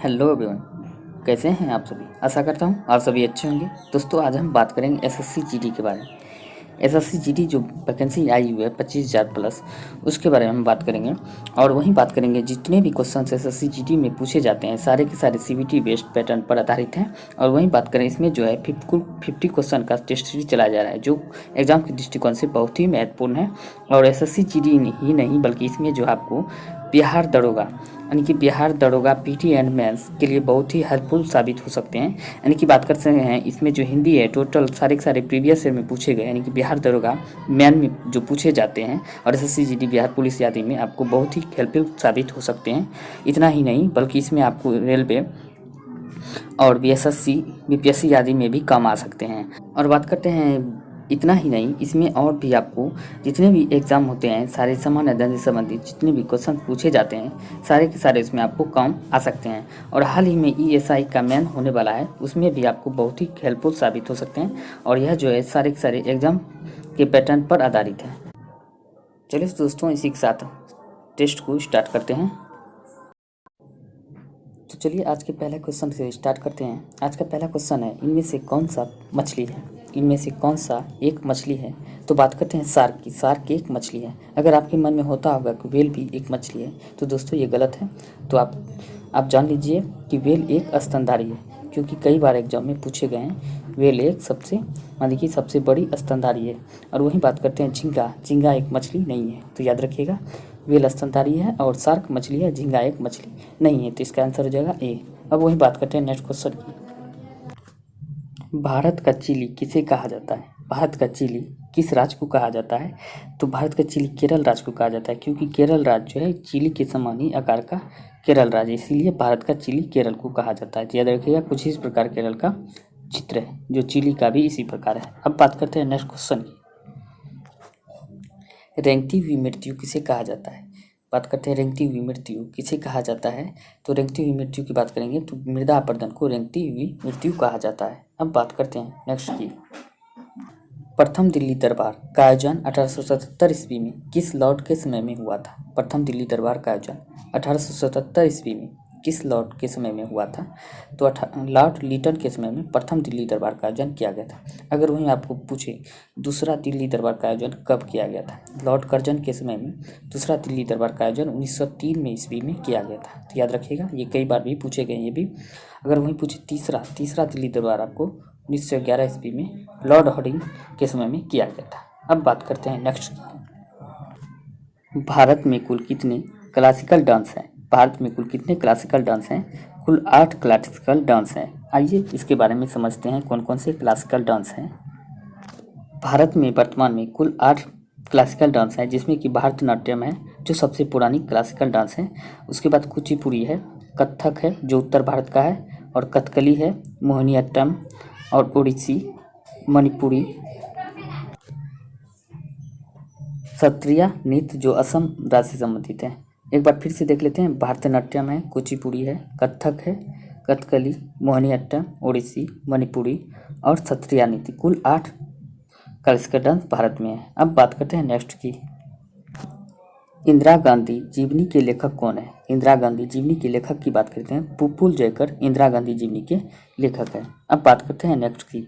Hello everyone, कैसे हैं आप सभी। आशा करता हूँ आप सभी अच्छे होंगे। दोस्तों, आज हम बात करेंगे एसएससी जीडी के बारे में। एसएससी जीडी जो वैकेंसी आई हुई है 25,000 प्लस, उसके बारे में हम बात करेंगे। और वहीं बात करेंगे जितने भी क्वेश्चन एसएससी जीडी में पूछे जाते हैं सारे के सारे सीबीटी बेस्ड पैटर्न पर आधारित हैं। और वहीं बात करें इसमें जो है 50 क्वेश्चन का टेस्ट सीरीज चलाया जा रहा है, जो एग्जाम के दृष्टिकोण से बहुत ही महत्वपूर्ण है। और एसएससी जीडी ही नहीं बल्कि इसमें जो आपको बिहार दरोगा यानी कि बिहार दरोगा पीटी एंड मेंस के लिए बहुत ही हेल्पफुल साबित हो सकते हैं। यानी कि बात कर सकते हैं इसमें जो हिंदी है टोटल सारे के सारे प्रीवियस ईयर में पूछे गए, यानी कि बिहार दरोगा मेन में जो पूछे जाते हैं और एसएससी जीडी बिहार पुलिस आदि में आपको बहुत ही हेल्पफुल साबित हो सकते हैं। इतना ही नहीं बल्कि इसमें आपको रेलवे और बीएसएससी बीपीएससी आदि में भी काम आ सकते हैं। और बात करते हैं इतना ही नहीं, इसमें और भी आपको जितने भी एग्ज़ाम होते हैं सारे सामान्य अध्ययन से संबंधित जितने भी क्वेश्चन पूछे जाते हैं सारे के सारे इसमें आपको काम आ सकते हैं। और हाल ही में ईएसआई का मेन होने वाला है, उसमें भी आपको बहुत ही हेल्पफुल साबित हो सकते हैं। और यह जो है सारे के सारे एग्ज़ाम के पैटर्न पर आधारित है। चलिए दोस्तों, इसी के साथ टेस्ट को स्टार्ट करते हैं। तो चलिए आज के पहले क्वेश्चन से स्टार्ट करते हैं। आज का पहला क्वेश्चन है, इनमें से कौन सा मछली है। इनमें से कौन सा एक मछली है। तो बात करते हैं शार्क की। शार्क एक मछली है। अगर आपके मन में होता होगा कि व्हेल भी एक मछली है, तो दोस्तों ये गलत है। तो आप जान लीजिए कि व्हेल एक स्तनधारी है, क्योंकि कई बार एग्जाम में पूछे गए हैं। व्हेल एक सबसे बड़ी स्तनधारी है। और वहीं बात करते हैं झींगा। झींगा एक मछली नहीं है, तो याद रखिएगा व्हेल स्तनधारी है और शार्क मछली है, झींगा एक मछली नहीं है। तो इसका आंसर हो जाएगा ए। अब वहीं बात करते हैं नेक्स्ट क्वेश्चन की। भारत का चिली किसे कहा जाता है। भारत का चिली किस राज्य को कहा जाता है। तो भारत का चिली केरल राज्य को कहा जाता है, क्योंकि केरल राज्य जो है चिली के समान ही आकार का केरल राज्य, इसीलिए भारत का चिली केरल को कहा जाता है। तो याद रखिएगा कुछ इस प्रकार केरल का चित्र है, जो चिली का भी इसी प्रकार है। अब बात करते हैं नेक्स्ट क्वेश्चन की। रेंगती हुई मृत्यु किसे कहा जाता है। बात करते हैं रेंगती हुई मृत्यु किसे कहा जाता है। तो रेंगती हुई मृत्यु की बात करेंगे तो मृदा अपरदन को रेंगती हुई मृत्यु कहा जाता है। अब बात करते हैं नेक्स्ट की। प्रथम दिल्ली दरबार का आयोजन 1877 ईस्वी में किस लॉर्ड के समय में हुआ था। प्रथम दिल्ली दरबार का आयोजन 1877 ईस्वी में किस लॉर्ड के समय में हुआ था। तो लॉर्ड लिटन के समय में प्रथम दिल्ली दरबार का आयोजन किया गया था। अगर वहीं आपको पूछे दूसरा दिल्ली दरबार का आयोजन कब किया गया था, लॉर्ड कर्जन के समय में दूसरा दिल्ली दरबार का आयोजन 1903 में ईस्वी में किया गया था। तो याद रखिएगा ये कई बार भी पूछे गए ये भी। अगर वहीं पूछे तीसरा दिल्ली दरबार आपको 1911 ईस्वी में लॉर्ड हॉर्डिंग के समय में किया गया था। अब बात करते हैं नेक्स्ट। भारत में कुल कितने क्लासिकल डांस हैं। भारत में कुल कितने क्लासिकल डांस हैं। कुल 8 क्लासिकल डांस हैं। आइए इसके बारे में समझते हैं कौन कौन से क्लासिकल डांस हैं। भारत में वर्तमान में कुल 8 क्लासिकल डांस हैं, जिसमें कि भारतनाट्यम है जो सबसे पुरानी क्लासिकल डांस है। उसके बाद कुचिपुड़ी है, कथक है जो उत्तर भारत का है, और कथकली है, मोहिनीअट्टम और ओडिसी, मणिपुरी, सत्रिया नृत्य जो असम राज्य से संबंधित है। एक बार फिर से देख लेते हैं। भारतनाट्यम है, कुचिपुड़ी है, कथक है, कथकली, मोहिनीअट्टम, ओडिसी, मणिपुरी और सत्रिया नृत्य, कुल 8 क्लासिकल डांस भारत में है। अब बात करते हैं नेक्स्ट की। इंदिरा गांधी जीवनी के लेखक कौन है। इंदिरा गांधी जीवनी के लेखक की बात करते हैं। पुपुल जयकर इंदिरा गांधी जीवनी के लेखक है। अब बात करते हैं नेक्स्ट की।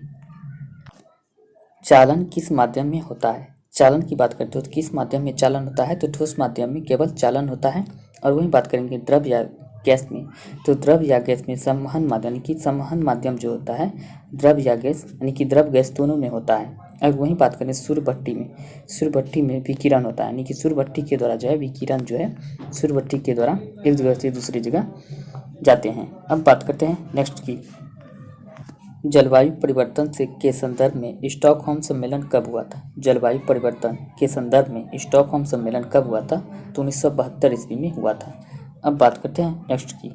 चालन किस माध्यम में होता है। चालन की बात करते हो तो किस माध्यम में चालन होता है। तो ठोस माध्यम में केवल चालन होता है। और वहीं बात करेंगे द्रव या गैस में, तो द्रव या गैस में संवहन माध्यम यानी कि संवहन माध्यम जो होता है द्रव या गैस यानी कि द्रव गैस दोनों में होता है। और वहीं बात करें सूर्यभट्टी में विकिरण होता है, यानी कि सूर्यभट्टी के द्वारा जो है विकिरण जो है सूर्यभट्टी के द्वारा एक जगह से दूसरी जगह जाते हैं। अब बात करते हैं नेक्स्ट की। जलवायु परिवर्तन के संदर्भ में स्टॉकहोम सम्मेलन कब हुआ था। जलवायु परिवर्तन के संदर्भ में स्टॉकहोम सम्मेलन कब हुआ था। तो 1972 ईस्वी में हुआ था। अब बात करते हैं नेक्स्ट की।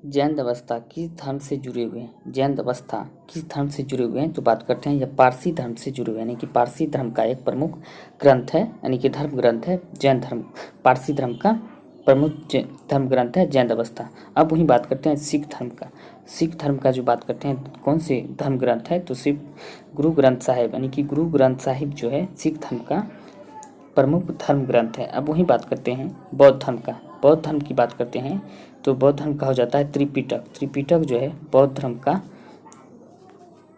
जैन अवस्था किस धर्म से जुड़े हुए हैं। जैन अवस्था किस धर्म से जुड़े हुए हैं। तो बात करते हैं यह पारसी धर्म से जुड़े हुए हैं, यानी कि पारसी धर्म का एक प्रमुख ग्रंथ है, यानी कि धर्म ग्रंथ है जैन धर्म। पारसी धर्म का प्रमुख धर्म ग्रंथ है जैन अवस्था। अब वहीं बात करते हैं सिख धर्म का। सिख धर्म का जो बात करते हैं कौन से धर्म ग्रंथ है, तो सिर्फ गुरु ग्रंथ साहिब, यानी कि गुरु ग्रंथ साहिब जो है सिख धर्म का प्रमुख धर्म ग्रंथ है। अब वहीं बात करते हैं बौद्ध धर्म का। बौद्ध धर्म की बात करते हैं तो बौद्ध धर्म का हो जाता है त्रिपिटक। त्रिपिटक जो है बौद्ध धर्म का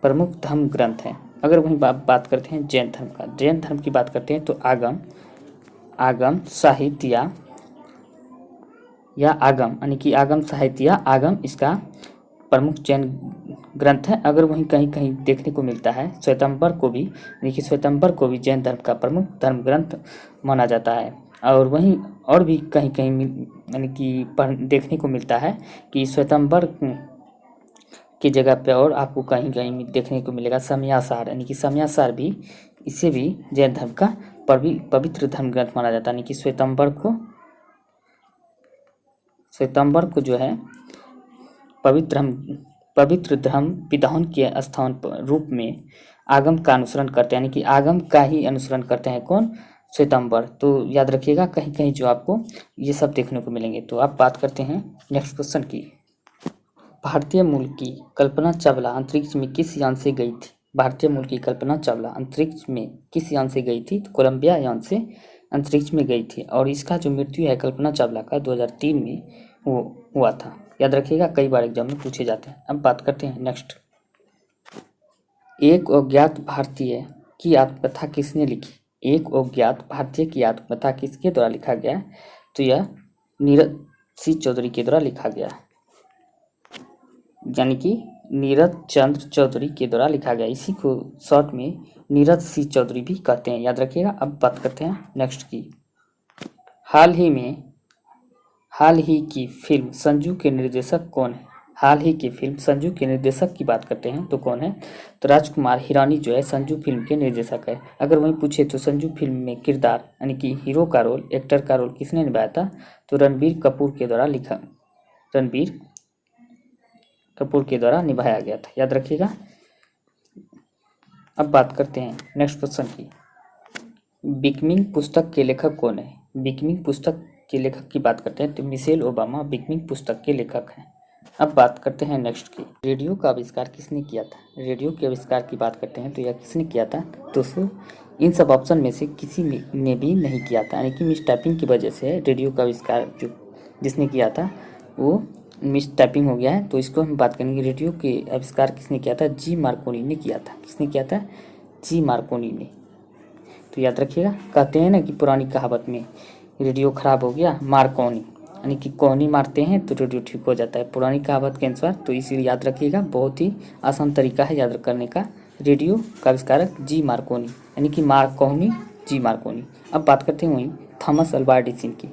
प्रमुख धर्म ग्रंथ है। अगर वहीं बात करते हैं जैन धर्म का, जैन धर्म की बात करते हैं तो आगम साहित्य या आगम यानी कि आगम साहित्य या आगम इसका प्रमुख जैन ग्रंथ है। अगर वहीं कहीं कहीं देखने को मिलता है श्वेतांबर को भी, यानी कि श्वेतांबर को भी जैन धर्म का प्रमुख धर्म ग्रंथ माना जाता है। और वहीं और भी कहीं कहीं यानी कि देखने को मिलता है कि श्वेतांबर की जगह पे और आपको कहीं कहीं देखने को मिलेगा समयासार, यानी कि समयासार भी, इसे भी जैन धर्म का पवित्र धर्म ग्रंथ माना जाता है। यानी कि श्वेतांबर को जो है पवित्र धर्म विधान के स्थान रूप में आगम का अनुसरण करते हैं, यानी कि आगम का ही अनुसरण करते हैं कौन, श्वेतांबर। तो याद रखिएगा कहीं कहीं जो आपको ये सब देखने को मिलेंगे। तो आप बात करते हैं नेक्स्ट क्वेश्चन की। भारतीय मूल की कल्पना चावला अंतरिक्ष में किस यान से गई थी? भारतीय मूल की कल्पना चावला अंतरिक्ष में किस यान से गई थी? तो कोलंबिया यान से अंतरिक्ष में गई थी। और इसका जो मृत्यु है कल्पना चावला का 2003 में वो हुआ था। याद रखिएगा कई बार एग्जाम में पूछे जाते हैं। अब बात करते हैं नेक्स्ट। एक अज्ञात भारतीय की आत्मकथा किसने लिखी? एक अज्ञात भारतीय की आत्मकथा किसके द्वारा लिखा गया है? तो यह नीरज सिंह चौधरी के द्वारा लिखा गया है, यानी कि नीरज चंद्र चौधरी के द्वारा लिखा गया। इसी को शॉर्ट में नीरज सिंह चौधरी भी कहते हैं, याद रखिएगा। अब बात करते हैं नेक्स्ट की। हाल ही की फिल्म संजू के निर्देशक कौन है? हाल ही की फिल्म संजू के निर्देशक की बात करते हैं तो कौन है? तो राजकुमार हिरानी जो है संजू फिल्म के निर्देशक है। अगर वहीं पूछे तो संजू फिल्म में किरदार यानी कि हीरो का रोल, एक्टर का रोल किसने निभाया था? तो रणबीर कपूर के द्वारा निभाया गया था, याद रखिएगा। अब बात करते हैं नेक्स्ट क्वेश्चन की। बिकमिंग पुस्तक के लेखक कौन है? बिकमिंग पुस्तक के लेखक की बात करते हैं तो मिशेल ओबामा बिकमिंग पुस्तक के लेखक हैं। अब बात करते हैं नेक्स्ट की। रेडियो का आविष्कार किसने किया था? रेडियो के आविष्कार की बात करते हैं तो यह किसने किया था? दोस्तों इन सब ऑप्शन में से किसी ने भी नहीं किया था, यानी कि मिस टाइपिंग की वजह से रेडियो का आविष्कार जो जिसने किया था वो मिस टाइपिंग हो गया है। तो इसको हम बात करेंगे। रेडियो के आविष्कार किसने किया था? जी मार्कोनी ने किया था। किसने किया था? जी मार्कोनी ने। तो याद रखिएगा, कहते हैं ना कि पुरानी कहावत में रेडियो खराब हो गया मार्कोनी, यानी कि कोहनी मारते हैं तो रेडियो ठीक हो जाता है, पुरानी कहावत के अनुसार। तो इसीलिए याद रखिएगा, बहुत ही आसान तरीका है याद करने का। रेडियो का आविष्कारक जी मार्कोनी, यानी कि कोहनी जी मार्कोनी। अब बात करते हैं वहीं थॉमस अल्वा एडिसन की।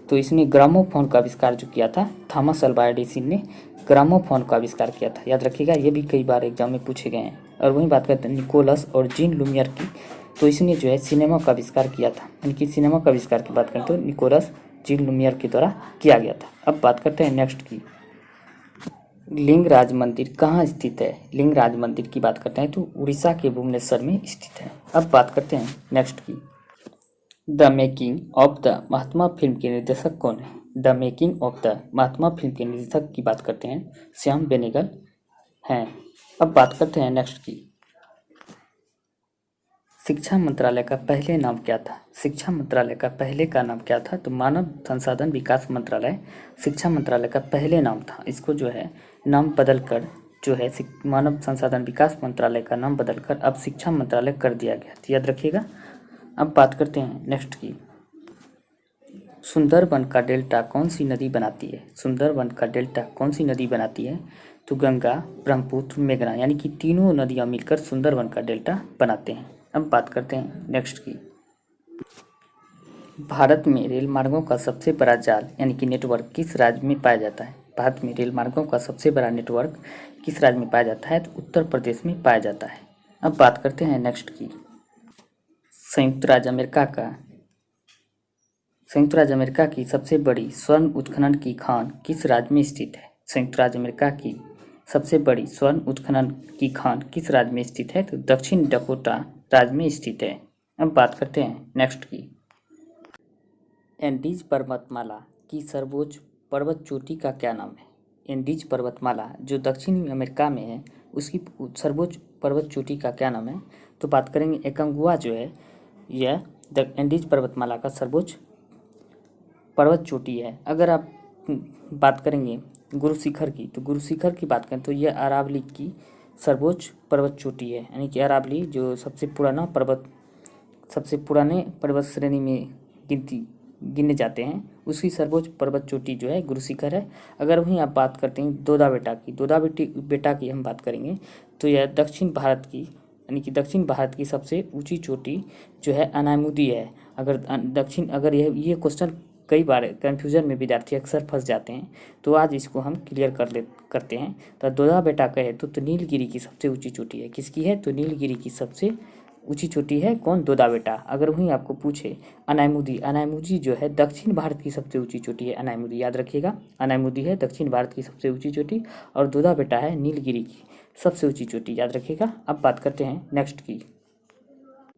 तो इसने ग्रामोफोन का आविष्कार जो किया था, थॉमस अल्वा एडिसन ने ग्रामोफोन का आविष्कार किया था, याद रखिएगा। ये भी कई बार एग्जाम में पूछे गए हैं। और वहीं बात करते हैं निकोलस और जीन लुमियर की। तो इसने जो है सिनेमा का आविष्कार किया था, यानी कि सिनेमा का आविष्कार की बात करें तो निकोलस जीन लुमियर के द्वारा किया गया था। अब बात करते हैं नेक्स्ट की। लिंगराज मंदिर कहाँ स्थित है? लिंगराज मंदिर की बात करते हैं तो उड़ीसा के भुवनेश्वर में स्थित है। अब बात करते हैं नेक्स्ट की। The making of the Mahatma film के निर्देशक कौन है? The making of the Mahatma film के निर्देशक की बात करते हैं श्याम बेनेगल हैं। अब बात करते हैं नेक्स्ट की। शिक्षा मंत्रालय का पहले नाम क्या था? शिक्षा मंत्रालय का पहले का नाम क्या था? तो मानव संसाधन विकास मंत्रालय शिक्षा मंत्रालय का पहले नाम था। इसको जो है नाम बदलकर जो है मानव संसाधन विकास मंत्रालय का नाम बदलकर अब शिक्षा मंत्रालय कर दिया गया, तो याद रखिएगा। अब बात करते हैं नेक्स्ट की। सुंदरबन का डेल्टा कौन सी नदी बनाती है? सुंदरबन का डेल्टा कौन सी नदी बनाती है? तो गंगा, ब्रह्मपुत्र, मेघना, यानी कि तीनों नदियाँ मिलकर सुंदरबन का डेल्टा बनाते हैं। अब बात करते हैं नेक्स्ट की। भारत में रेल मार्गों का सबसे बड़ा जाल यानी कि नेटवर्क किस राज्य में पाया जाता है? भारत में रेल मार्गों का सबसे बड़ा नेटवर्क किस राज्य में पाया जाता है? तो उत्तर प्रदेश में पाया जाता है। अब बात करते हैं नेक्स्ट की। संयुक्त राज्य अमेरिका की सबसे बड़ी स्वर्ण उत्खनन की खान किस राज्य में स्थित है? संयुक्त राज्य अमेरिका की सबसे बड़ी स्वर्ण उत्खनन की खान किस राज्य में स्थित है? तो दक्षिण डकोटा राज्य में स्थित है। अब बात करते हैं नेक्स्ट की। एंडीज पर्वतमाला की सर्वोच्च पर्वत चोटी का क्या नाम है? एंडीज पर्वतमाला जो दक्षिणी अमेरिका में है उसकी सर्वोच्च पर्वत चोटी का क्या नाम है? तो बात करेंगे एकांगुआ जो है यह एंडीज पर्वतमाला का सर्वोच्च पर्वत चोटी है। अगर आप बात करेंगे गुरु शिखर की, तो गुरु शिखर की बात करें तो यह अरावली की सर्वोच्च पर्वत चोटी है, यानी कि अरावली जो सबसे पुराने पर्वत श्रेणी में गिने जाते हैं, उसकी सर्वोच्च पर्वत चोटी जो है गुरु शिखर है। अगर वहीं आप बात करते हैं दोदा बेटा की हम बात करेंगे तो यह दक्षिण भारत की, यानी कि दक्षिण भारत की सबसे ऊंची चोटी जो है अनामुदी है। अगर ये क्वेश्चन कई बार कन्फ्यूजन में विद्यार्थी अक्सर फंस जाते हैं, तो आज इसको हम क्लियर करते हैं। तो दोदा बेटा कहे तो नीलगिरी की सबसे ऊंची चोटी है, किसकी है, तो नीलगिरी की सबसे ऊंची चोटी है कौन, दोदा बेटा। अगर वहीं आपको पूछे अनामुदी जो है दक्षिण भारत की सबसे ऊंची चोटी है, अनामुदी याद रखिएगा, अनामुदी है दक्षिण भारत की सबसे ऊंची चोटी, और दोदा बेटा है नीलगिरी की सबसे ऊंची चोटी, याद रखिएगा। अब बात करते हैं नेक्स्ट की।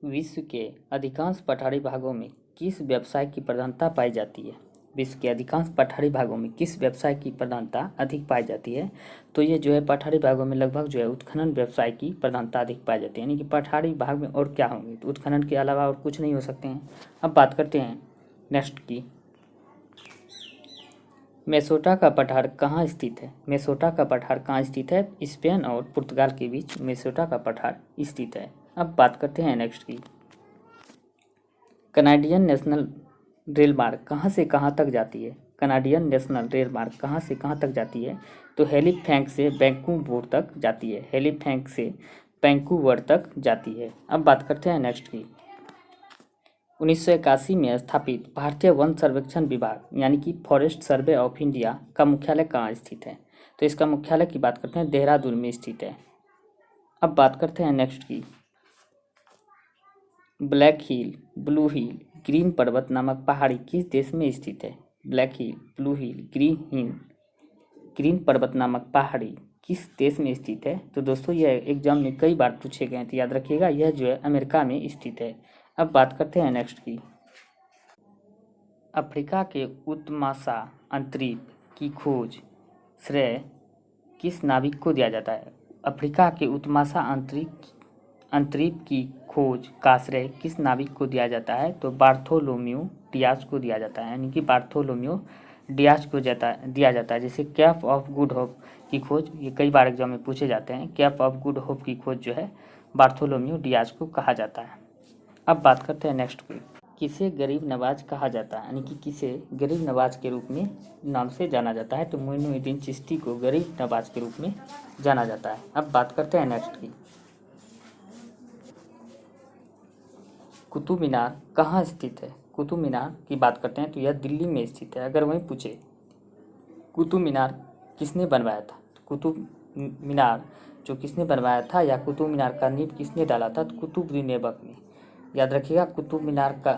विश्व के अधिकांश पठारी भागों में किस व्यवसाय की प्रधानता पाई जाती है, विश्व के अधिकांश पठारी भागों में किस व्यवसाय की प्रधानता अधिक पाई जाती है, तो ये जो है पठारी भागों में लगभग जो है उत्खनन व्यवसाय की प्रधानता अधिक पाई जाती है, यानी कि पठारी भाग में और क्या होंगे, तो उत्खनन के अलावा और कुछ नहीं हो सकते हैं। अब बात करते हैं नेक्स्ट की। मेसोटा का पठार कहाँ स्थित है, मेसोटा का पठार कहाँ स्थित है, स्पेन और पुर्तगाल के बीच मेसोटा का पठार स्थित है। अब बात करते हैं नेक्स्ट की। कनाडियन नेशनल रेल मार्ग कहाँ से कहाँ तक जाती है, कनाडियन नेशनल रेल मार्ग कहाँ से कहाँ तक जाती है, तो हेलिफैंक्स से वैंकूवर तक जाती है, हेलिफैंक्स से वैंकूवर तक जाती है। अब बात करते हैं नेक्स्ट की। 1981 में स्थापित भारतीय वन सर्वेक्षण विभाग यानी कि फॉरेस्ट सर्वे ऑफ इंडिया का मुख्यालय कहाँ स्थित है, तो इसका मुख्यालय की बात करते हैं देहरादून में स्थित है। अब बात करते हैं नेक्स्ट की। ब्लैक हिल, ब्लू हिल, ग्रीन पर्वत नामक पहाड़ी किस देश में स्थित है, ब्लैक हिल, ब्लू हिल, ग्रीन पर्वत नामक पहाड़ी किस देश में स्थित है, तो दोस्तों यह एग्जाम में कई बार पूछे गए, तो याद रखिएगा यह जो है अमेरिका में स्थित है। अब बात करते हैं नेक्स्ट की। अफ्रीका के उत्तमाशा अंतरिक्ष की खोज श्रेय किस नाविक को दिया जाता है, अफ्रीका के उत्तमाशा अंतरिक्ष की खोज का श्रेय किस नाविक को दिया जाता है, तो बार्थोलोम्यू डियाज को दिया जाता है, यानी कि बार्थोलोम्यू डियाज को दिया जाता है। जैसे कैप ऑफ गुड होप की खोज, ये कई बार एग्जाम में पूछे जाते हैं, कैप ऑफ गुड होप की खोज जो है बार्थोलोम्यू डियाज को कहा जाता है। अब बात करते हैं नेक्स्ट की। किसे गरीब नवाज कहा जाता है, यानी कि किसे गरीब नवाज के रूप में नाम से जाना जाता है, तो मोइनुद्दीन चिश्ती को गरीब नवाज के रूप में जाना जाता है। अब बात करते हैं नेक्स्ट की। कुतुब मीनार कहाँ स्थित है, कुतुब मीनार की बात करते हैं तो यह दिल्ली में स्थित है। अगर वहीं पूछे कुतुब मीनार किसने बनवाया था, तो कुतुब मीनार जो किसने बनवाया था या कुतुब मीनार का नींव किसने डाला था, तो कुतुबुद्दीन ऐबक ने, याद रखिएगा। कुतुब मीनार का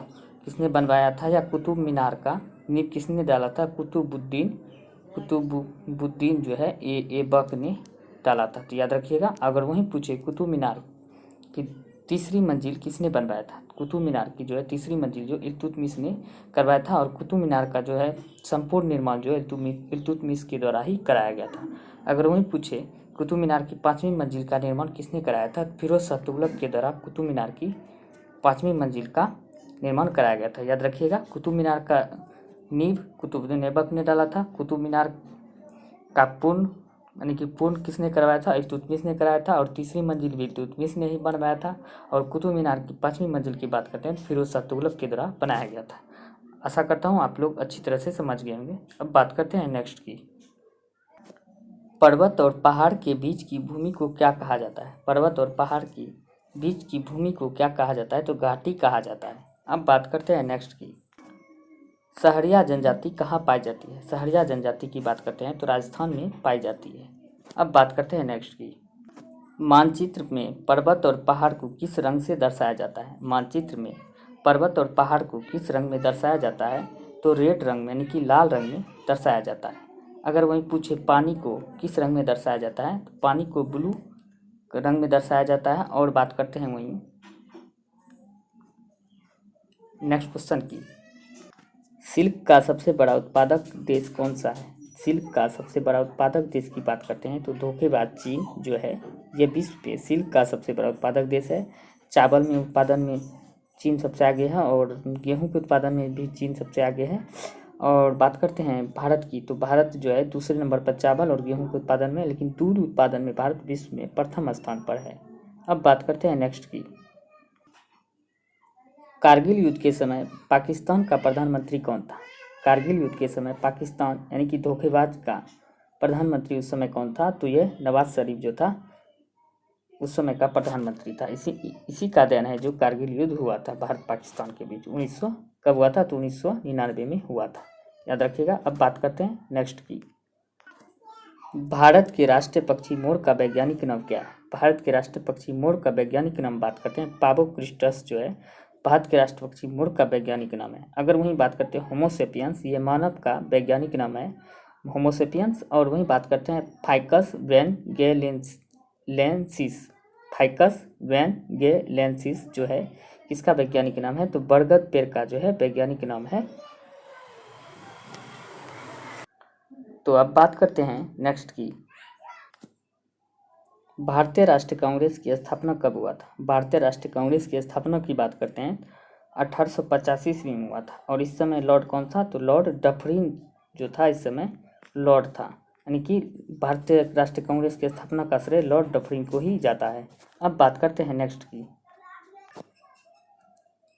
किसने बनवाया था या कुतुब मीनार का नींव किसने डाला था, कुतुबुद्दीन जो है ऐबक ने डाला था, तो याद रखिएगा। अगर वहीं पूछे कुतुब मीनार की तीसरी मंजिल किसने बनवाया था, कुतुब मीनार की जो है तीसरी मंजिल जो इल्तुतमिश ने करवाया था, और कुतुब मीनार का जो है संपूर्ण निर्माण जो है इल्तुतमिश के द्वारा ही कराया गया था। अगर वहीं पूछे कुतुब मीनार की 5वीं मंजिल का निर्माण किसने कराया था, फिरोज शाह तुगलक के द्वारा कुतुब मीनार की 5वीं मंजिल का निर्माण कराया गया था, याद रखिएगा। कुतुब मीनार का नींव कुतुबुद्दीन ऐबक ने डाला था, कुतुब मीनार का पूर्ण किसने करवाया था, इल्तुतमिश ने कराया था, और तीसरी मंजिल भी इल्तुतमिश ने ही बनवाया था, और कुतुब मीनार की 5वीं मंजिल की बात करते हैं फिरोज शाह तुगलक के द्वारा बनाया गया था। आशा करता हूँ आप लोग अच्छी तरह से समझ गए होंगे। अब बात करते हैं नेक्स्ट की। पर्वत और पहाड़ के बीच की भूमि को क्या कहा जाता है, पर्वत और पहाड़ की बीच की भूमि को क्या कहा जाता है, तो घाटी कहा जाता है। अब बात करते हैं नेक्स्ट की। सहरिया जनजाति कहाँ पाई जाती है, सहरिया जनजाति की बात करते हैं तो राजस्थान में पाई जाती है। अब बात करते हैं नेक्स्ट की। मानचित्र में पर्वत और पहाड़ को किस रंग से दर्शाया जाता है, मानचित्र में पर्वत और पहाड़ को किस रंग में दर्शाया जाता है, तो रेड रंग में यानी कि लाल रंग में दर्शाया जाता है। अगर वहीं पूछे पानी को किस रंग में दर्शाया जाता है, तो पानी को ब्लू रंग में दर्शाया जाता है। और बात करते हैं वहीं नेक्स्ट क्वेश्चन की। सिल्क का सबसे बड़ा उत्पादक देश कौन सा है, सिल्क का सबसे बड़ा उत्पादक देश की बात करते हैं तो धोखेबाज चीन जो है यह विश्व पे सिल्क का सबसे बड़ा उत्पादक देश है। चावल में उत्पादन में चीन सबसे आगे है, और गेहूं के उत्पादन में भी चीन सबसे आगे है, और बात करते हैं भारत की, तो भारत जो है दूसरे नंबर पर चावल और गेहूं के उत्पादन में, लेकिन दूध उत्पादन में भारत विश्व में प्रथम स्थान पर है। अब बात करते हैं नेक्स्ट की। कारगिल युद्ध के समय पाकिस्तान का प्रधानमंत्री कौन था? कारगिल युद्ध के समय पाकिस्तान यानी कि धोखेबाज का प्रधानमंत्री उस समय कौन था? तो ये नवाज शरीफ जो था उस समय का प्रधानमंत्री था। इसी का देन है जो कारगिल युद्ध हुआ था भारत पाकिस्तान के बीच 1900 कब हुआ था? तो 1999 में हुआ था, याद रखिएगा। अब बात करते हैं नेक्स्ट की। भारत के राष्ट्रीय पक्षी मोर का वैज्ञानिक नाम क्या है? भारत के राष्ट्रीय पक्षी मोर का वैज्ञानिक नाम बात करते हैं पाबो क्रिस्टस जो है भारत के राष्ट्रीय पक्षी मोर का वैज्ञानिक नाम है। अगर वहीं बात करते हैं होमोसेपियंस, ये मानव का वैज्ञानिक नाम है होमोसेपियंस। और वहीं बात करते हैं फाइकस वैनगेलेंसिस, फाइकस वैनगेलेंसिस जो है किसका वैज्ञानिक नाम है? तो बरगद पेड़ का जो है वैज्ञानिक नाम है। तो अब बात करते हैं नेक्स्ट की। भारतीय राष्ट्रीय कांग्रेस की स्थापना कब हुआ था? भारतीय राष्ट्रीय कांग्रेस की स्थापना की बात करते हैं 1885 ईस्वी में हुआ था। और इस समय लॉर्ड कौन था? तो लॉर्ड डफरिन जो था इस समय लॉर्ड था, यानी कि भारतीय राष्ट्रीय कांग्रेस की स्थापना का श्रेय लॉर्ड डफरिन को ही जाता है। अब बात करते हैं नेक्स्ट की।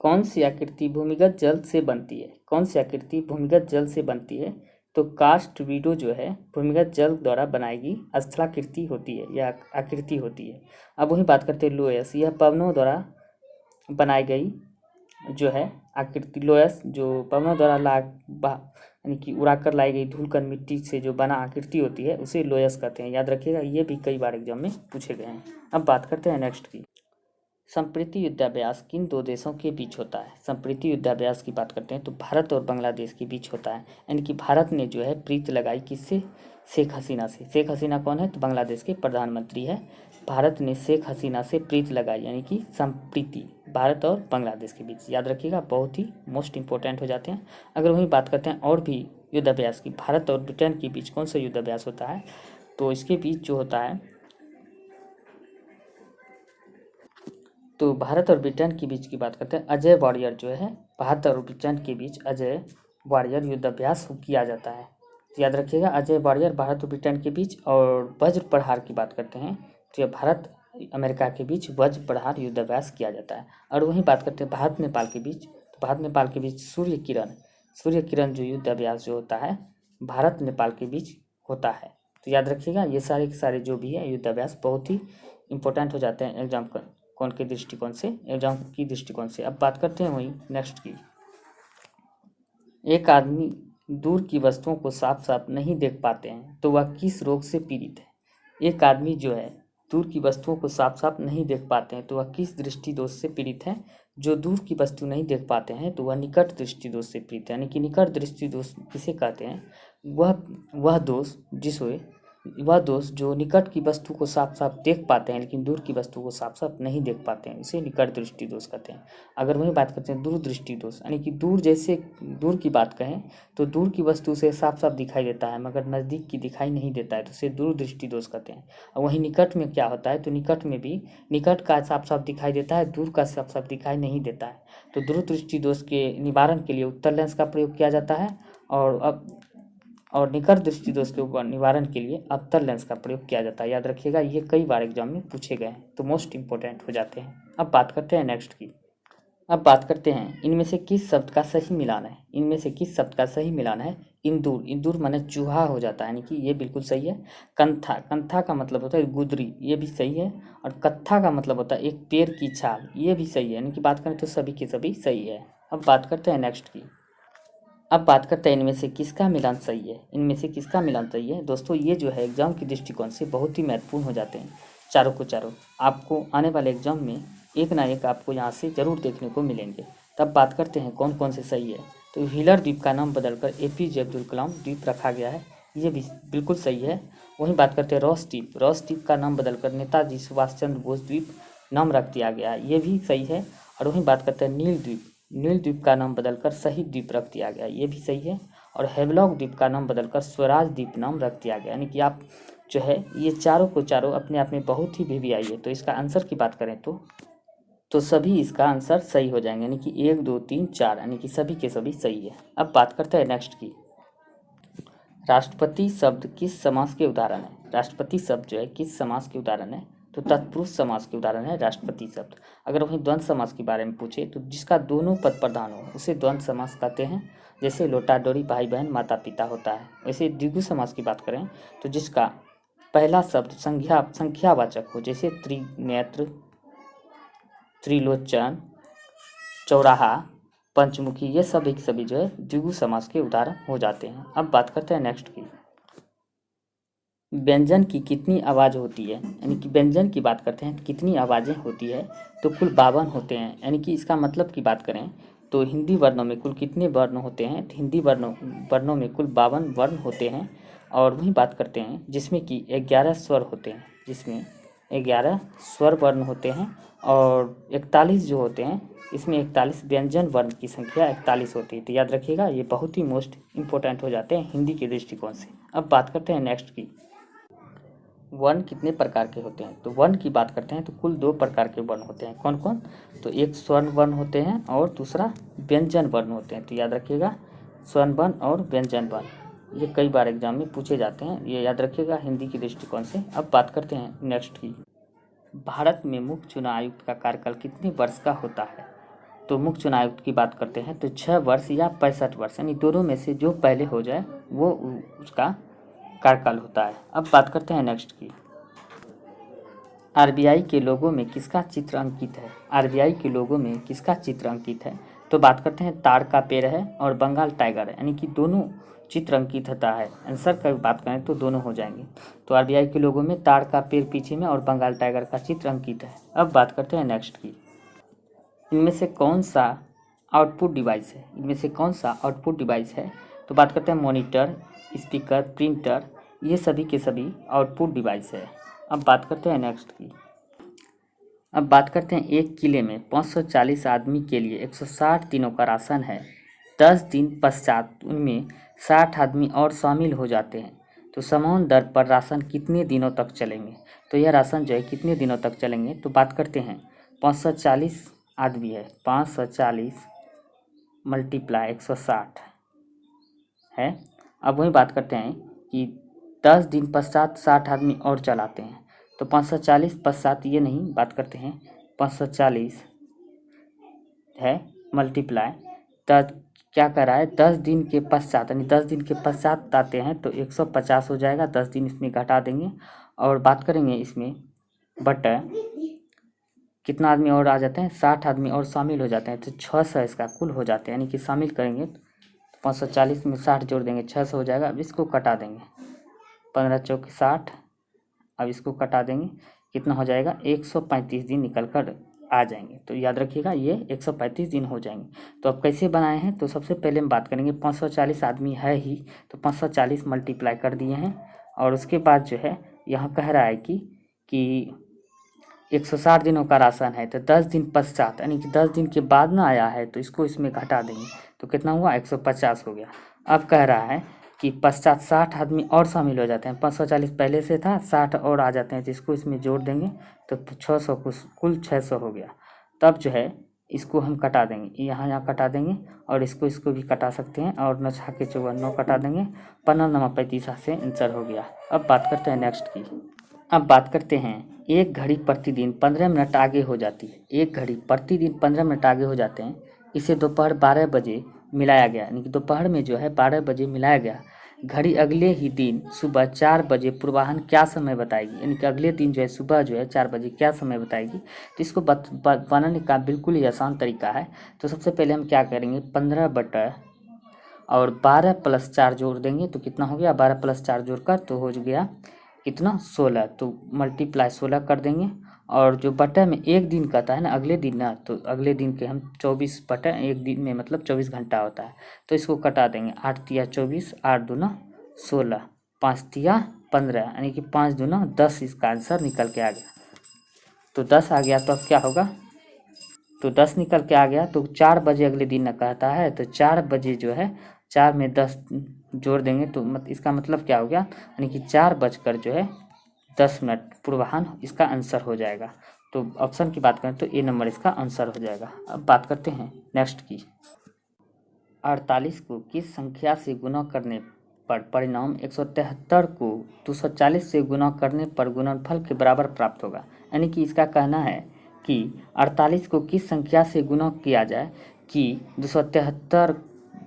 कौन सी आकृति भूमिगत जल से बनती है? कौन सी आकृति भूमिगत जल से बनती है? तो कास्ट वीडो जो है भूमिगत जल द्वारा बनाई गई स्थलाकृति होती है या आकृति होती है। अब वही बात करते हैं लोयस, यह पवनों द्वारा बनाई गई जो है आकृति। लोयस जो पवनों द्वारा यानी कि उड़ाकर लाई गई धूलकण मिट्टी से जो बना आकृति होती है उसे लोयस कहते हैं, याद रखिएगा। ये भी कई बार एग्जाम में पूछे गए हैं। अब बात करते हैं नेक्स्ट की। संप्रीति युद्धाभ्यास किन दो देशों के बीच होता है? संप्रीति युद्धाभ्यास की बात करते हैं तो भारत और बांग्लादेश के बीच होता है, यानी कि भारत ने जो है प्रीत लगाई किससे? शेख हसीना से। शेख हसीना कौन है? तो बांग्लादेश के प्रधानमंत्री है। भारत ने शेख हसीना से प्रीत लगाई, यानी कि संप्रीति भारत और बांग्लादेश के बीच, याद रखिएगा, बहुत ही मोस्ट इंपॉर्टेंट हो जाते हैं। अगर वहीं बात करते हैं और भी युद्धाभ्यास की, भारत और ब्रिटेन के बीच कौन सा युद्धाभ्यास होता है? तो इसके बीच जो होता है, तो भारत और ब्रिटेन के बीच की बात करते हैं अजय वॉरियर जो है भारत और ब्रिटेन के बीच अजय वॉरियर युद्धाभ्यास किया जाता है, याद रखिएगा। अजय वॉरियर भारत और ब्रिटेन के बीच। और वज्र प्रहार की बात करते हैं तो यह भारत अमेरिका के बीच वज्र प्रहार युद्धाभ्यास किया जाता है। और वहीं बात करते हैं भारत नेपाल के बीच, तो भारत नेपाल के बीच सूर्य किरण जो युद्धाभ्यास जो होता है भारत नेपाल के बीच होता है, तो याद रखिएगा। ये सारे के सारे जो भी है युद्धाभ्यास बहुत ही इंपॉर्टेंट हो जाते हैं एग्जाम कौन के दृष्टिकोण से, एग्जाम की दृष्टिकोण से। अब बात करते हैं वही नेक्स्ट की। एक आदमी दूर की वस्तुओं को साफ साफ नहीं देख पाते हैं तो वह किस रोग से पीड़ित है? एक आदमी जो है दूर की वस्तुओं को साफ साफ नहीं देख पाते हैं तो वह किस दृष्टि दोष से पीड़ित है? जो दूर की वस्तु नहीं देख पाते हैं तो वह निकट दृष्टि दोष से पीड़ित है, यानी कि निकट दृष्टि दोष किसे कहते हैं? वह दोष जो निकट की वस्तु को साफ साफ देख पाते हैं लेकिन दूर की वस्तु को साफ साफ नहीं देख पाते हैं, उसे निकट दृष्टि दोष कहते हैं। अगर वही बात करते हैं दूर दृष्टि दोष, यानी कि दूर की बात कहें तो दूर की वस्तु उसे साफ साफ दिखाई देता है मगर नज़दीक की दिखाई नहीं देता है, तो उसे दूर दृष्टि दोष कहते हैं। और वहीं निकट में क्या होता है? तो निकट में भी निकट का साफ साफ दिखाई देता है, दूर का साफ साफ दिखाई नहीं देता है। तो दूर दृष्टि दोष के निवारण के लिए उत्तर लेंस का प्रयोग किया जाता है और निकट दृष्टि दोष के ऊपर निवारण के लिए अवतर लेंस का प्रयोग किया जाता है, याद रखिएगा। ये कई बार एग्जाम में पूछे गए हैं तो मोस्ट इंपॉर्टेंट हो जाते हैं। अब बात करते हैं नेक्स्ट की। अब बात करते हैं इनमें से किस शब्द का सही मिलान है? इनमें से किस शब्द का सही मिलान है? इंदूर माने चूहा हो जाता है, यानी कि ये बिल्कुल सही है। कंथा का मतलब होता है गुदरी, ये भी सही है। और कत्था का मतलब होता है एक पेड़ की छाल, ये भी सही है, यानी कि बात करें तो सभी के सभी सही है। अब बात करते हैं नेक्स्ट की। अब बात करते हैं इनमें से किसका मिलान सही है? इनमें से किसका मिलान सही है? दोस्तों ये जो है एग्जाम के दृष्टिकोण से बहुत ही महत्वपूर्ण हो जाते हैं चारों को चारों। आपको आने वाले एग्जाम में एक ना एक आपको यहाँ से जरूर देखने को मिलेंगे। तब बात करते हैं कौन कौन से सही है। तो व्हीलर द्वीप का नाम बदलकर APJ अब्दुल कलाम द्वीप रखा गया है, ये भी बिल्कुल सही है। वहीं बात करते हैं रॉस द्वीप का नाम बदलकर नेताजी सुभाष चंद्र बोस द्वीप नाम रख दिया गया है, ये भी सही है। और वहीं बात करते हैं नील द्वीप का नाम बदलकर शहीद द्वीप रख दिया गया, ये भी सही है। और हेवलॉक द्वीप का नाम बदलकर स्वराज द्वीप नाम रख दिया गया, यानी कि आप जो है ये चारों को चारों अपने आप में बहुत ही वीवीआई है। तो इसका आंसर की बात करें तो तो सभी इसका आंसर सही हो जाएंगे, यानी कि 1 2 3 4, यानी कि सभी के सभी सही है। अब बात करते हैं नेक्स्ट की। राष्ट्रपति शब्द किस समास के उदाहरण है? राष्ट्रपति शब्द जो है किस समास के उदाहरण है? तो तत्पुरुष समास के उदाहरण है राष्ट्रपति शब्द। अगर वहीं द्वंद्व समास के बारे में पूछे तो जिसका दोनों पद प्रधान हो उसे द्वंद्व समास कहते हैं। जैसे लोटा डोरी भाई बहन माता पिता होता है। वैसे द्विगु समास की बात करें तो जिसका पहला शब्द संख्यावाचक हो, जैसे त्रिनेत्र, त्रिलोचन, चौराहा, पंचमुखी, ये सभी के सभी जो है द्विगु समास के उदाहरण हो जाते हैं। अब बात करते हैं नेक्स्ट की। व्यंजन की कितनी आवाज़ होती है? यानी कि व्यंजन की बात करते हैं तो कितनी आवाज़ें होती है? तो कुल 52 होते हैं। यानी कि इसका मतलब की बात करें तो हिंदी वर्णों में कुल कितने वर्ण होते हैं? तो हिंदी वर्णों में कुल 52 वर्ण होते हैं। और वहीं बात करते हैं जिसमें कि 11 स्वर होते हैं, जिसमें 11 स्वर वर्ण होते हैं और 41 जो होते हैं, इसमें 41 व्यंजन वर्ण की संख्या 41 होती है। तो याद रखिएगा, ये बहुत ही मोस्ट इंपॉर्टेंट हो जाते हैं हिंदी के दृष्टिकोण से। अब बात करते हैं नेक्स्ट की। वर्ण कितने प्रकार के होते हैं? तो वर्ण की बात करते हैं तो कुल 2 प्रकार के वर्ण होते हैं। कौन कौन? तो एक स्वर्ण वर्ण होते हैं और दूसरा व्यंजन वर्ण होते हैं। तो याद रखिएगा, स्वर्ण वर्ण और व्यंजन वर्ण, ये कई बार एग्जाम में पूछे जाते हैं, ये याद रखिएगा हिंदी के दृष्टिकोण से। अब बात करते हैं नेक्स्ट की। भारत में मुख्य चुनाव आयुक्त का कार्यकाल कितने वर्ष का होता है? तो मुख्य चुनाव आयुक्त की बात करते हैं तो 6 वर्ष या 65 वर्ष, यानी दोनों में से जो पहले हो जाए वो उसका कार्यकाल होता है। अब बात करते हैं नेक्स्ट की। आरबीआई के लोगों में किसका चित्र अंकित है? आरबीआई के लोगों में किसका चित्र अंकित है? तो बात करते हैं ताड़ का पेड़ है और बंगाल टाइगर है, यानी कि दोनों चित्र अंकित होता है। आंसर की बात करें तो दोनों हो जाएंगे। तो आरबीआई के लोगों में ताड़ का पेड़ पीछे में और बंगाल टाइगर का चित्र अंकित है। अब बात करते हैं नेक्स्ट की। इनमें से कौन सा आउटपुट डिवाइस है? इनमें से कौन सा आउटपुट डिवाइस है? तो बात करते हैं मॉनिटर, स्पीकर, प्रिंटर, ये सभी के सभी आउटपुट डिवाइस है। अब बात करते हैं नेक्स्ट की। अब बात करते हैं एक किले में 540 आदमी के लिए 160 दिनों का राशन है। 10 दिन पश्चात उनमें 60 आदमी और शामिल हो जाते हैं, तो समान दर पर राशन कितने दिनों तक चलेंगे? तो यह राशन जो है कितने दिनों तक चलेंगे? तो बात करते हैं 540 आदमी है, 540 मल्टीप्लाई 160 है। अब वही बात करते हैं कि 10 दिन पश्चात 60 आदमी और चलाते हैं, तो 540 पश्चात ये नहीं, बात करते हैं 540 है मल्टीप्लाई, तब क्या कर रहा है 10 दिन के पश्चात, यानी 10 दिन के पश्चात आते हैं तो 150 हो जाएगा। 10 दिन इसमें घटा देंगे और बात करेंगे इसमें बटा कितना आदमी और आ जाते हैं, 60 आदमी और शामिल हो जाते हैं, तो 600 इसका कुल हो जाते हैं। यानी कि शामिल करेंगे 540 में 60 जोड़ देंगे, 600 हो जाएगा। अब इसको कटा देंगे, 15 चौके 60, अब इसको कटा देंगे, कितना हो जाएगा 135 दिन निकल कर आ जाएंगे। तो याद रखिएगा ये 135 दिन हो जाएंगे। तो अब कैसे बनाए हैं? तो सबसे पहले हम बात करेंगे 540 आदमी है ही, तो 540 मल्टीप्लाई कर दिए हैं और उसके बाद जो है यहाँ कह रहा है कि 160 दिनों का राशन है, तो 10 दिन पश्चात यानी कि 10 दिन के बाद ना आया है तो इसको इसमें घटा देंगे, तो कितना हुआ 150 हो गया। अब कह रहा है कि पश्चात 60 आदमी और शामिल हो जाते हैं, 540 पहले से था, 60 और आ जाते हैं, तो इसको इसमें जोड़ देंगे तो 600 कुल 600 हो गया। तब जो है इसको हम कटा देंगे, यहाँ कटा देंगे और इसको भी कटा सकते हैं और 9 छाके 54 कटा देंगे, 15 नमा 35 से आंसर हो गया। अब बात करते हैं नेक्स्ट की। अब बात करते हैं एक घड़ी प्रतिदिन 15 मिनट आगे हो जाती है, एक घड़ी प्रतिदिन 15 मिनट आगे हो जाते हैं, इसे दोपहर 12 बजे मिलाया गया, यानी कि दोपहर में जो है 12 बजे मिलाया गया। घड़ी अगले ही दिन सुबह 4 बजे पूर्वाह्न क्या समय बताएगी? यानी कि अगले दिन जो है सुबह जो है 4 बजे क्या समय बताएगी? तो इसको बनाने का बिल्कुल ही आसान तरीका है। तो सबसे पहले हम क्या करेंगे, 15 बटा और 12 प्लस 4 जोड़ देंगे, तो कितना हो गया 12 प्लस 4 जोड़कर तो हो गया कितना 16, तो मल्टीप्लाई 16 कर देंगे। और जो बटा में एक दिन कहता है ना, अगले दिन ना, तो अगले दिन के हम 24 बटा एक दिन में मतलब 24 घंटा होता है, तो इसको कटा देंगे, 8 तिया 24, 8 दूना 16, 5 तिया 15, यानी कि 5 दूना 10 इसका आंसर निकल के आ गया। तो 10 आ गया, तो अब क्या होगा, तो 10 निकल के आ गया, तो 4 बजे अगले दिन न कहता है, तो 4 बजे जो है 4 में 10 जोड़ देंगे, तो इसका मतलब क्या हो गया, यानी कि 4 बजकर जो है 10 मिनट पूर्वाह्न इसका आंसर हो जाएगा। तो ऑप्शन की बात करें तो ए नंबर इसका आंसर हो जाएगा। अब बात करते हैं नेक्स्ट की। 48 को किस संख्या से गुणा करने पर परिणाम 173 को 240 से गुणा करने पर गुणनफल के बराबर प्राप्त होगा। यानी कि इसका कहना है कि 48 को किस संख्या से गुणा किया जाए कि 273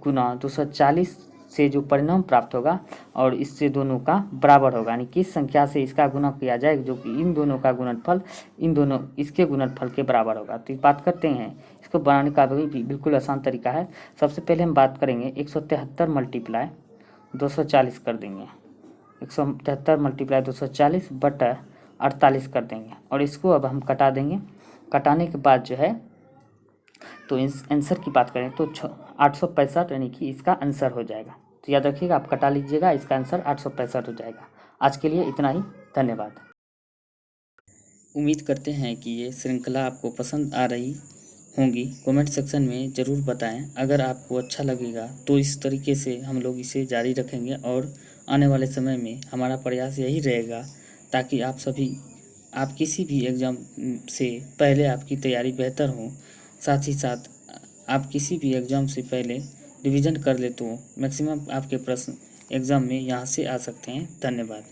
गुना 240 से जो परिणाम प्राप्त होगा और इससे दोनों का बराबर होगा। यानी किस संख्या से इसका गुणा किया जाए जो कि इन दोनों का गुणनफल इन दोनों इसके गुणनफल के बराबर होगा। तो बात करते हैं इसको बनाने का भी बिल्कुल आसान तरीका है। सबसे पहले हम बात करेंगे 173 मल्टीप्लाई 240 कर देंगे। 173 मल्टीप्लाई 240 बटा 48 कर देंगे और इसको अब हम कटा देंगे। कटाने के बाद जो है तो इस आंसर की बात करें तो 865 यानी कि इसका आंसर हो जाएगा। तो याद रखिएगा, आप कटा लीजिएगा, इसका आंसर 865 हो जाएगा। आज के लिए इतना ही, धन्यवाद। उम्मीद करते हैं कि ये श्रृंखला आपको पसंद आ रही होंगी। कमेंट सेक्शन में ज़रूर बताएं। अगर आपको अच्छा लगेगा तो इस तरीके से हम लोग इसे जारी रखेंगे और आने वाले समय में हमारा प्रयास यही रहेगा ताकि आप किसी भी एग्ज़ाम से पहले आपकी तैयारी बेहतर हो। साथ ही साथ आप किसी भी एग्ज़ाम से पहले रिवीजन कर ले तो मैक्सिमम आपके प्रश्न एग्ज़ाम में यहाँ से आ सकते हैं। धन्यवाद।